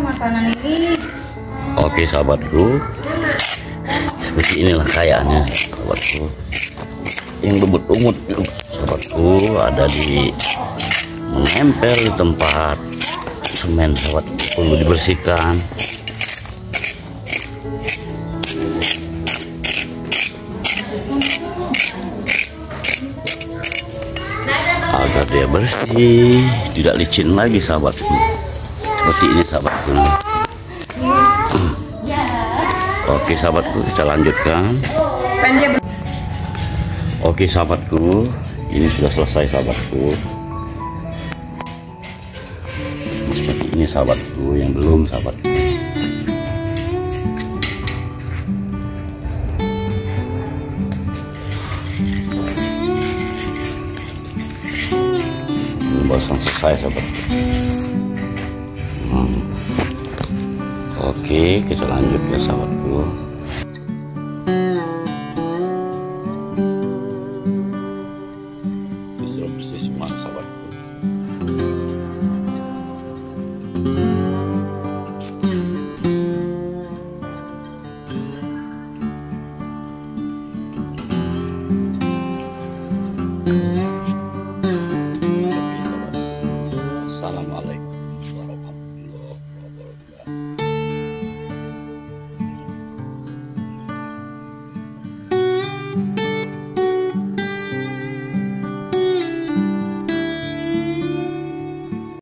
makanan ini. Oke sahabatku, seperti inilah kayaknya sahabatku. Yang bebut-umut sahabatku ada di menempel di tempat semen sahabatku, perlu dibersihkan. Agar dia bersih, tidak licin lagi sahabatku. Seperti ini sahabatku. Oke sahabatku, kita lanjutkan. Oke sahabatku, ini sudah selesai sahabatku. Seperti ini sahabatku, yang belum sahabatku. Barusan selesai sahabatku. Oke, kita lanjut ya sahabatku. Bisa bersih semua sahabatku. Oke sahabatku. Assalamualaikum.